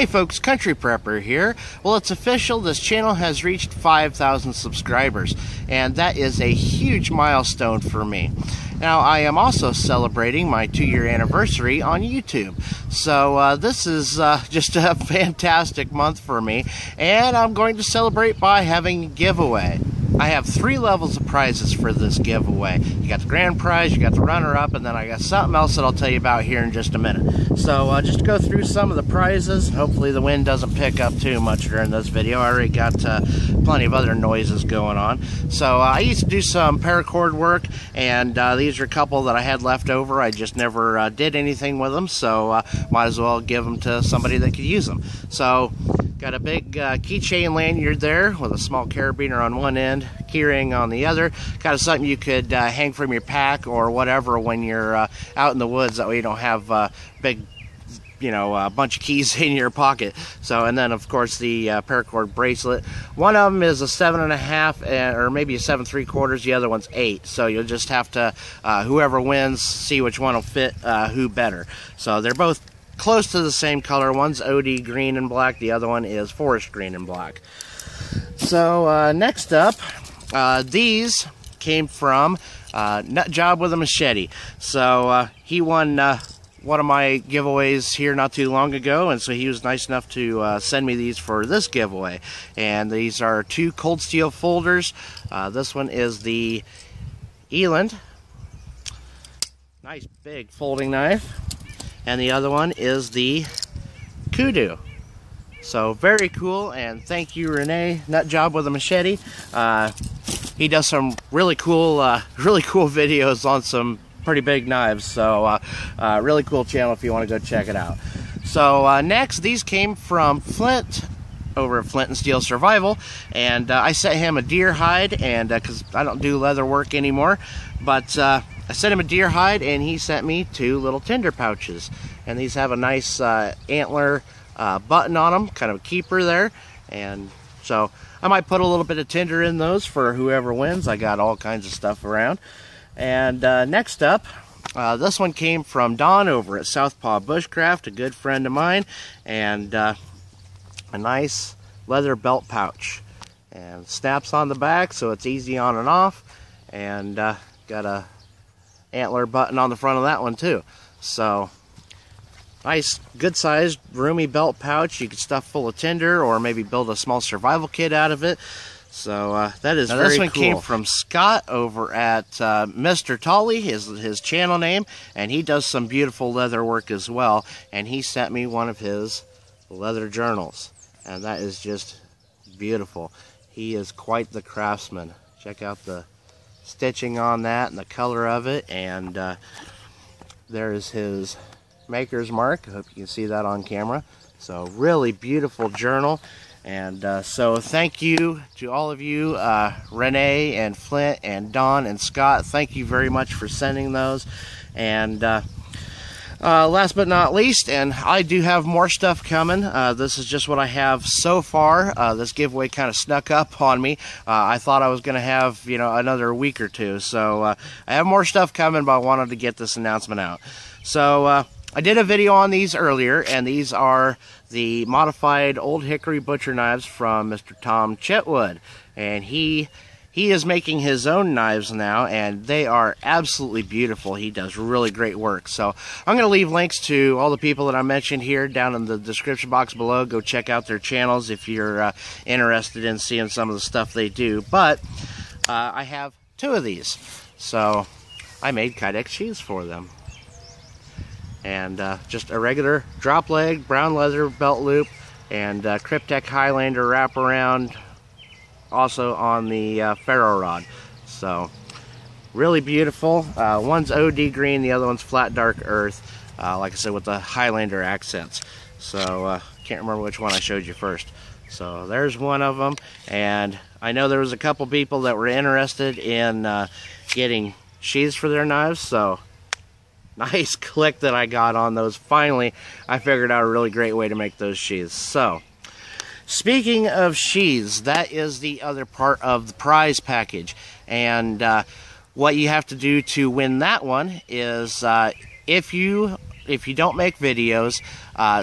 Hey folks, Country Prepper here. Well, it's official, this channel has reached 5,000 subscribers, and that is a huge milestone for me. Now, I am also celebrating my 2-year anniversary on YouTube. So this is just a fantastic month for me, and I'm going to celebrate by having a giveaway. I have 3 levels of prizes for this giveaway. You got the grand prize, you got the runner-up, and then I got something else that I'll tell you about here in just a minute. So just to go through some of the prizes, hopefully the wind doesn't pick up too much during this video. I already got plenty of other noises going on. So I used to do some paracord work, and these are a couple that I had left over. I just never did anything with them, so might as well give them to somebody that could use them. So got a big keychain lanyard there with a small carabiner on one end, keyring on the other. Kind of something you could hang from your pack or whatever when you're out in the woods. That way you don't have big, a bunch of keys in your pocket. So, and then of course the paracord bracelet. One of them is a 7.5 or maybe a 7 3/4. The other one's 8. So you'll just have to, whoever wins, see which one will fit who better. So they're both close to the same color. One's OD green and black, the other one is forest green and black. So next up, these came from Nut Job with a Machete. So he won one of my giveaways here not too long ago, and so he was nice enough to send me these for this giveaway. And these are 2 cold steel folders. This one is the Eland, nice big folding knife. And the other one is the Kudu. So very cool, and thank you, Renee, Nut Job with a Machete. He does some really cool videos on some pretty big knives. So really cool channel if you want to go check it out. So next, these came from Flint over at Flint and Steel Survival, and I sent him a deer hide, and because I don't do leather work anymore, but I sent him a deer hide, and he sent me 2 little tinder pouches, and these have a nice antler button on them, kind of a keeper there. And so I might put a little bit of tinder in those for whoever wins. I got all kinds of stuff around. And next up, this one came from Don over at Southpaw Bushcraft, a good friend of mine, and a nice leather belt pouch, and snaps on the back so it's easy on and off, and got a antler button on the front of that one too. So nice, good sized, roomy belt pouch. You could stuff full of tinder or maybe build a small survival kit out of it. So that is very cool. This one came from Scott over at Mr. Tolly, his channel name, and he does some beautiful leather work as well. And he sent me one of his leather journals, and that is just beautiful. He is quite the craftsman. Check out the stitching on that and the color of it, and there is his maker's mark. I hope you can see that on camera. So really beautiful journal. And so thank you to all of you, Renee and Flint and Don and Scott. Thank you very much for sending those. And last but not least, and I do have more stuff coming. This is just what I have so far. This giveaway kind of snuck up on me. I thought I was going to have, another week or two. So I have more stuff coming, but I wanted to get this announcement out. So I did a video on these earlier, and these are the modified Old Hickory butcher knives from Mr. Tom Chetwood. And he is making his own knives now, and they are absolutely beautiful. He does really great work. So I'm going to leave links to all the people that I mentioned here down in the description box below. Go check out their channels if you're interested in seeing some of the stuff they do. But I have 2 of these. So I made Kydex sheaths for them. And just a regular drop leg, brown leather belt loop, and Cryptek Highlander wraparound, also on the ferro rod. So really beautiful. One's OD green, the other one's flat dark earth, like I said, with the Highlander accents. So can't remember which one I showed you first. So there's one of them, and I know there was a couple people that were interested in getting sheaths for their knives. So nice click that I got on those. Finally, I figured out a really great way to make those sheaths. So speaking of sheaths, that is the other part of the prize package. And what you have to do to win that one is if don't make videos,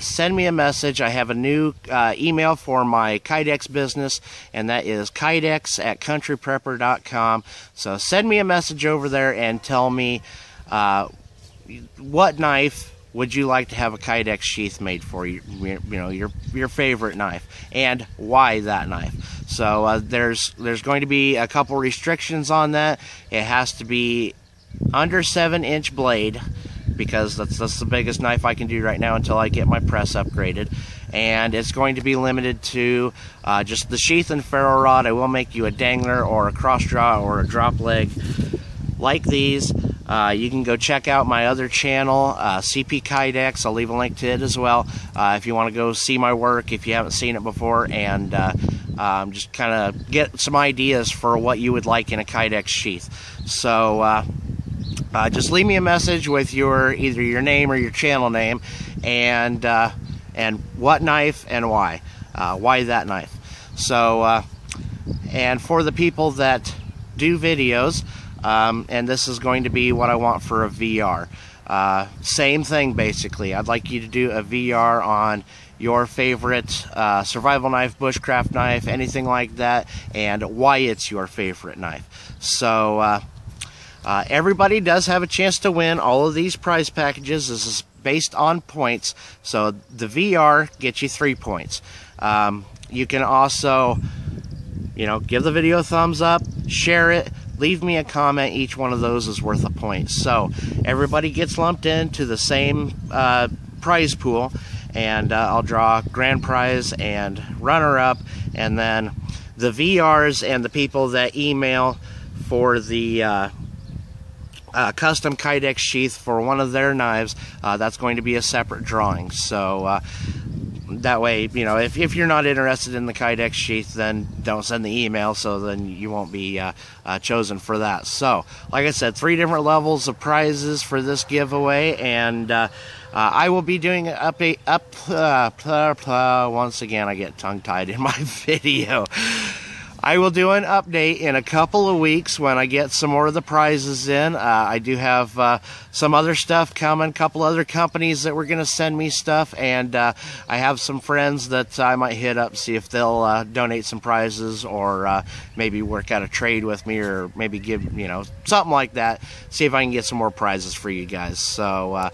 send me a message. I have a new email for my Kydex business, and that is kydex@countryprepper.com. So send me a message over there and tell me what knife would you like to have a Kydex sheath made for you, your favorite knife, and why that knife. So there's going to be a couple restrictions on that. It has to be under 7-inch blade, because that's the biggest knife I can do right now until I get my press upgraded. And it's going to be limited to just the sheath and ferro rod. I will make you a dangler or a cross draw or a drop leg like these. You can go check out my other channel, CP Kydex. I'll leave a link to it as well if you want to go see my work if you haven't seen it before, and just kind of get some ideas for what you would like in a Kydex sheath. So just leave me a message with either your name or your channel name, and what knife and why that knife. So and for the people that do videos, and this is going to be what I want for a VR. Same thing, basically. I'd like you to do a VR on your favorite survival knife, bushcraft knife, anything like that, and why it's your favorite knife. So everybody does have a chance to win all of these prize packages. This is based on points, so the VR gets you 3 points. You can also, give the video a thumbs up, share it, leave me a comment. Each one of those is worth a point. So everybody gets lumped into the same prize pool, and I'll draw grand prize and runner-up, and then the VRs and the people that email for the custom Kydex sheath for one of their knives, that's going to be a separate drawing. So that way, if you're not interested in the Kydex sheath, then don't send the email, so then you won't be chosen for that. So, like I said, 3 different levels of prizes for this giveaway, and I will be doing an update. Once again, I get tongue-tied in my video. I will do an update in a couple of weeks when I get some more of the prizes in. I do have some other stuff coming, a couple other companies that were going to send me stuff, and I have some friends that I might hit up, see if they'll donate some prizes, or maybe work out a trade with me, or maybe give, something like that. See if I can get some more prizes for you guys. So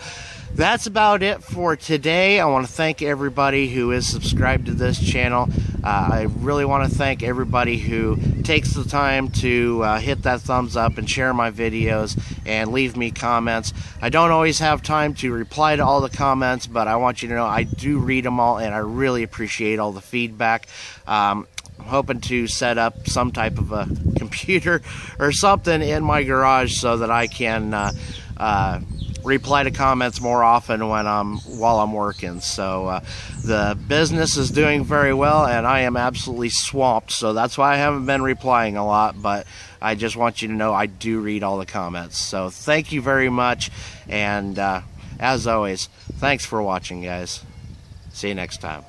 that's about it for today. I want to thank everybody who is subscribed to this channel. I really want to thank everybody who takes the time to hit that thumbs up and share my videos and leave me comments. I don't always have time to reply to all the comments, but I want you to know I do read them all, and I really appreciate all the feedback. I'm hoping to set up some type of a computer or something in my garage so that I can reply to comments more often while I'm working. So the business is doing very well, and I am absolutely swamped, so that's why I haven't been replying a lot, but I just want you to know I do read all the comments. So thank you very much, and as always, thanks for watching, guys. See you next time.